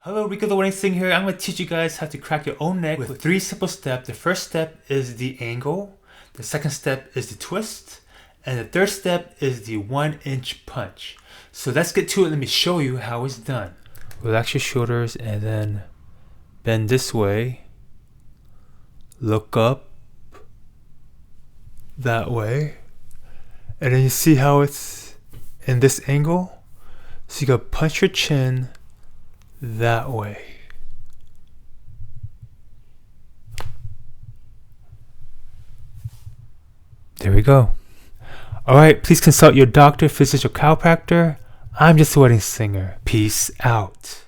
Hello, Rico the Wedding Singer here. I'm going to teach you guys how to crack your own neck with 3 simple steps. The first step is the angle, the second step is the twist, and the third step is the 1-inch punch. So let's get to it. Let me show you how it's done. Relax your shoulders and then bend this way. Look up that way. And then you see how it's in this angle? So you gotta punch your chin that way. There we go. Alright, please consult your doctor, physician, or chiropractor. I'm just a wedding singer. Peace out.